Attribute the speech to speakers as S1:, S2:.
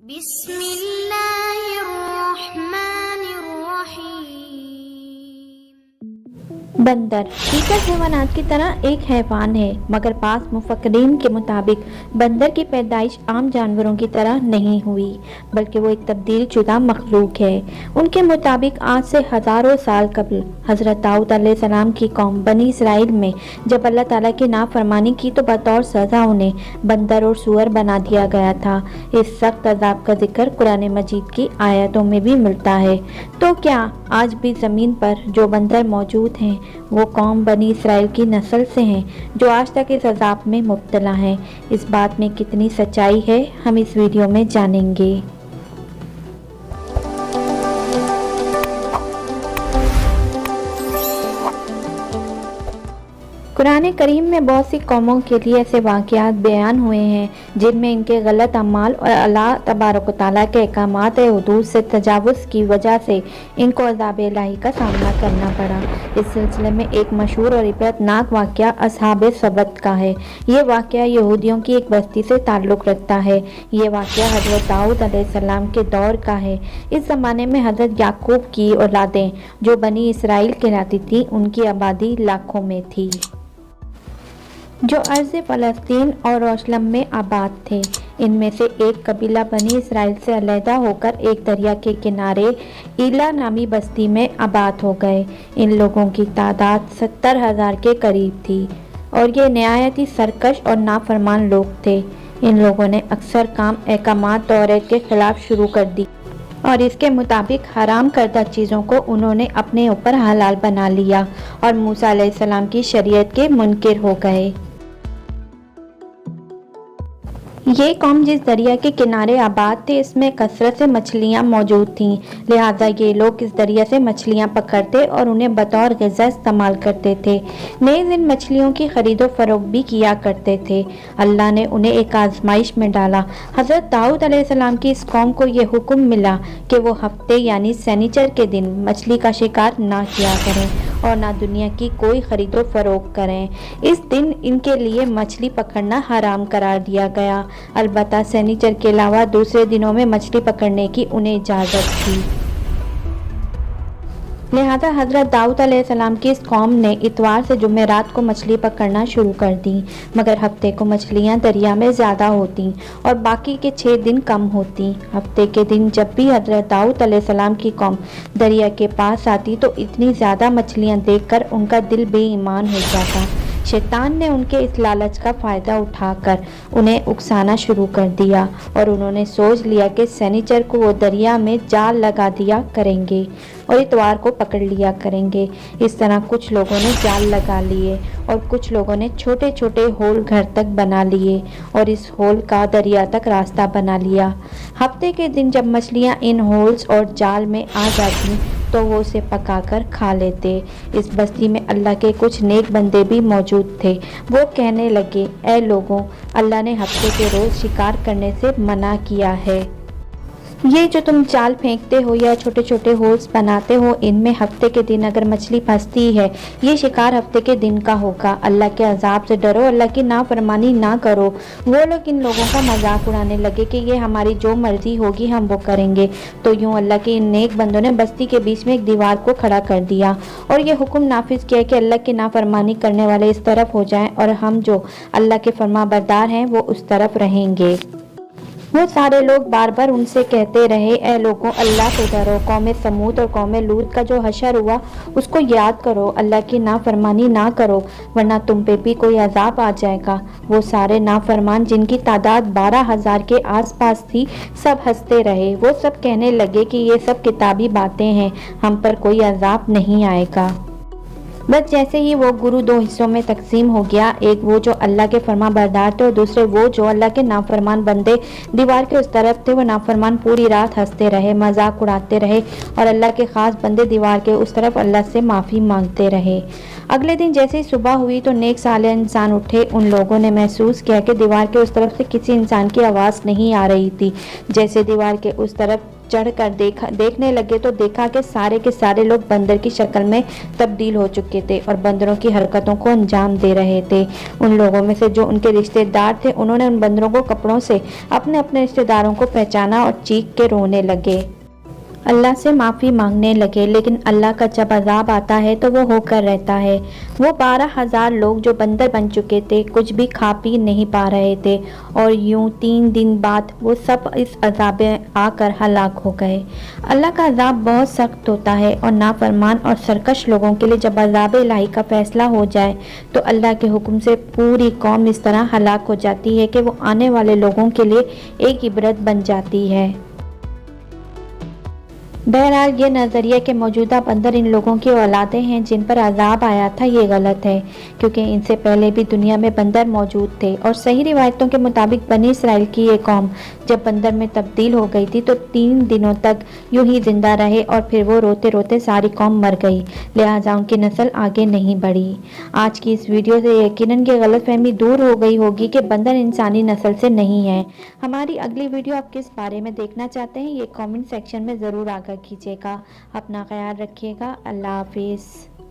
S1: بسم اللہ الرحمن الرحیم۔
S2: بندر دیگر حیوانات کی طرح ایک حیوان ہے، مگر بعض مفکرین کے مطابق بندر کی پیدائش عام جانوروں کی طرح نہیں ہوئی، بلکہ وہ ایک تبدیل شدہ مخلوق ہے۔ ان کے مطابق آج سے ہزاروں سال قبل حضرت داؤد علیہ السلام کی قوم بنی اسرائیل میں جب اللہ تعالیٰ کی نافرمانی کی تو بطور سزا انہیں بندر اور سور بنا دیا گیا تھا۔ اس سخت عذاب کا ذکر قرآن مجید کی آیاتوں میں بھی ملتا ہے۔ تو کیا آج بھی زمین پر جو بندر موجود ہیں وہ قوم بنی اسرائیل کی نسل سے ہیں جو آج تک اس عذاب میں مبتلا ہیں؟ اس بات میں کتنی سچائی ہے ہم اس ویڈیو میں جانیں گے۔ قرآن کریم میں بہت سی قوموں کے لیے ایسے واقعات بیان ہوئے ہیں جن میں ان کے غلط اعمال اور اللہ تبارک و تعالیٰ کے احکامات حدود سے تجاوز کی وجہ سے ان کو عذاب الہی کا سامنا کرنا پڑا۔ اس سلسلے میں ایک مشہور اور عبرت ناک واقعہ اصحاب سبت کا ہے۔ یہ واقعہ یہودیوں کی ایک بستی سے تعلق رکھتا ہے۔ یہ واقعہ حضرت داؤد علیہ السلام کے دور کا ہے۔ اس زمانے میں حضرت یعقوب کی اولادیں جو بنی اسرائیل کہلاتی تھیں ان کی آبادی لاکھوں میں تھی، جو ارض فلسطین اور یروشلم میں آباد تھے۔ ان میں سے ایک قبیلہ بنی اسرائیل سے علیحدہ ہو کر ایک دریا کے کنارے ایلا نامی بستی میں آباد ہو گئے۔ ان لوگوں کی تعداد 70,000 کے قریب تھی اور یہ نہایت ہی سرکش اور نافرمان لوگ تھے۔ ان لوگوں نے اکثر کام احکامات توریت کے خلاف شروع کر دی اور اس کے مطابق حرام کردہ چیزوں کو انہوں نے اپنے اوپر حلال بنا لیا اور موسیٰ علیہ السلام کی شریعت کے منکر ہو گئے۔ یہ قوم جس دریا کے کنارے آباد تھے اس میں کثرت سے مچھلیاں موجود تھیں، لہٰذا یہ لوگ اس دریا سے مچھلیاں پکڑتے اور انہیں بطور غذا استعمال کرتے تھے، نیز ان مچھلیوں کی خرید و فروخت بھی کیا کرتے تھے۔ اللہ نے انہیں ایک آزمائش میں ڈالا۔ حضرت داؤد علیہ السلام کی اس قوم کو یہ حکم ملا کہ وہ ہفتے یعنی سنیچر کے دن مچھلی کا شکار نہ کیا کریں اور نہ دنیا کی کوئی خرید و فروخت کریں۔ اس دن ان کے لیے مچھلی پکڑنا حرام قرار دیا گیا، البتہ سنیچر کے علاوہ دوسرے دنوں میں مچھلی پکڑنے کی انہیں اجازت تھی۔ لہذا حضرت داؤد علیہ السلام کی اس قوم نے اتوار سے جمعرات کو مچھلی پکڑنا شروع کر دی، مگر ہفتے کو مچھلیاں دریا میں زیادہ ہوتیں اور باقی کے 6 دن کم ہوتیں۔ ہفتے کے دن جب بھی حضرت داؤد علیہ السلام کی قوم دریا کے پاس آتی تو اتنی زیادہ مچھلیاں دیکھ کر ان کا دل بے ایمان ہو جاتا۔ شیطان نے ان کے اس لالچ کا فائدہ اٹھا کر انہیں اکسانا شروع کر دیا اور انہوں نے سوچ لیا کہ سنیچر کو وہ دریا میں جال لگا دیا کریں گے اور اتوار کو پکڑ لیا کریں گے۔ اس طرح کچھ لوگوں نے جال لگا لیے اور کچھ لوگوں نے چھوٹے چھوٹے ہول گھر تک بنا لیے اور اس ہول کا دریا تک راستہ بنا لیا۔ ہفتے کے دن جب مچھلیاں ان ہولز اور جال میں آ جاتی تو وہ اسے پکا کر کھا لیتے۔ اس بستی میں اللہ کے کچھ نیک بندے بھی موجود تھے۔ وہ کہنے لگے، اے لوگوں، اللہ نے ہفتے کے روز شکار کرنے سے منع کیا ہے۔ یہ جو تم جال پھینکتے ہو یا چھوٹے چھوٹے ہولز بناتے ہو ان میں ہفتے کے دن اگر مچھلی پھنستی ہے یہ شکار ہفتے کے دن کا ہوگا۔ اللہ کے عذاب سے ڈرو، اللہ کی نافرمانی نہ کرو۔ وہ لوگ ان لوگوں کا مذاق اڑانے لگے کہ یہ ہماری جو مرضی ہوگی ہم وہ کریں گے۔ تو یوں اللہ کے ان نیک بندوں نے بستی کے بیچ میں ایک دیوار کو کھڑا کر دیا اور یہ حکم نافذ کیا کہ اللہ کی نافرمانی کرنے والے اس طرف ہو جائیں اور ہم جو اللہ کے فرما بردار ہیں وہ اس طرف رہیں گے۔ وہ سارے لوگ بار بار ان سے کہتے رہے، اے لوگوں، اللہ سے ڈرو۔ قوم سمود اور قوم لوط کا جو حشر ہوا اس کو یاد کرو، اللہ کی نافرمانی نہ کرو ورنہ تم پہ بھی کوئی عذاب آ جائے گا۔ وہ سارے نافرمان جن کی تعداد 12,000 کے آس پاس تھی سب ہنستے رہے۔ وہ سب کہنے لگے کہ یہ سب کتابی باتیں ہیں، ہم پر کوئی عذاب نہیں آئے گا۔ بس جیسے ہی وہ گروہ 2 حصوں میں تقسیم ہو گیا، ایک وہ جو اللہ کے فرما بردار تھے اور دوسرے وہ جو اللہ کے نافرمان بندے دیوار کے اس طرف تھے۔ وہ نافرمان پوری رات ہنستے رہے، مذاق اڑاتے رہے اور اللہ کے خاص بندے دیوار کے اس طرف اللہ سے معافی مانگتے رہے۔ اگلے دن جیسے ہی صبح ہوئی تو نیک صالح انسان اٹھے۔ ان لوگوں نے محسوس کیا کہ دیوار کے اس طرف سے کسی انسان کی آواز نہیں آ رہی تھی، جیسے دیوار کے اس طرف چڑھ کر دیکھنے لگے تو دیکھا کہ سارے کے سارے لوگ بندر کی شکل میں تبدیل ہو چکے تھے اور بندروں کی حرکتوں کو انجام دے رہے تھے۔ ان لوگوں میں سے جو ان کے رشتے دار تھے انہوں نے ان بندروں کو کپڑوں سے اپنے اپنے رشتے داروں کو پہچانا اور چیخ کے رونے لگے، اللہ سے معافی مانگنے لگے۔ لیکن اللہ کا جب عذاب آتا ہے تو وہ ہو کر رہتا ہے۔ وہ 12,000 لوگ جو بندر بن چکے تھے کچھ بھی کھا پی نہیں پا رہے تھے اور یوں 3 دن بعد وہ سب اس عذاب میں آ کر ہلاک ہو گئے۔ اللہ کا عذاب بہت سخت ہوتا ہے اور نافرمان اور سرکش لوگوں کے لیے جب عذاب الہی کا فیصلہ ہو جائے تو اللہ کے حکم سے پوری قوم اس طرح ہلاک ہو جاتی ہے کہ وہ آنے والے لوگوں کے لیے ایک عبرت بن جاتی ہے۔ بہرحال یہ نظریہ کہ موجودہ بندر ان لوگوں کی اولادیں ہیں جن پر عذاب آیا تھا یہ غلط ہے، کیونکہ ان سے پہلے بھی دنیا میں بندر موجود تھے اور صحیح روایتوں کے مطابق بنی اسرائیل کی یہ قوم جب بندر میں تبدیل ہو گئی تھی تو 3 دنوں تک یوں ہی زندہ رہے اور پھر وہ روتے روتے ساری قوم مر گئی، لہٰذا ان کی نسل آگے نہیں بڑھی۔ آج کی اس ویڈیو سے یقیناً یہ غلط فہمی دور ہو گئی ہوگی کہ بندر انسانی نسل سے نہیں ہے۔ ہماری اگلی ویڈیو آپ کس بارے میں دیکھنا چاہتے ہیں یہ کامنٹ سیکشن میں ضرور آگاہ کیجیے گا۔ اپنا خیال رکھیے گا۔ اللہ حافظ۔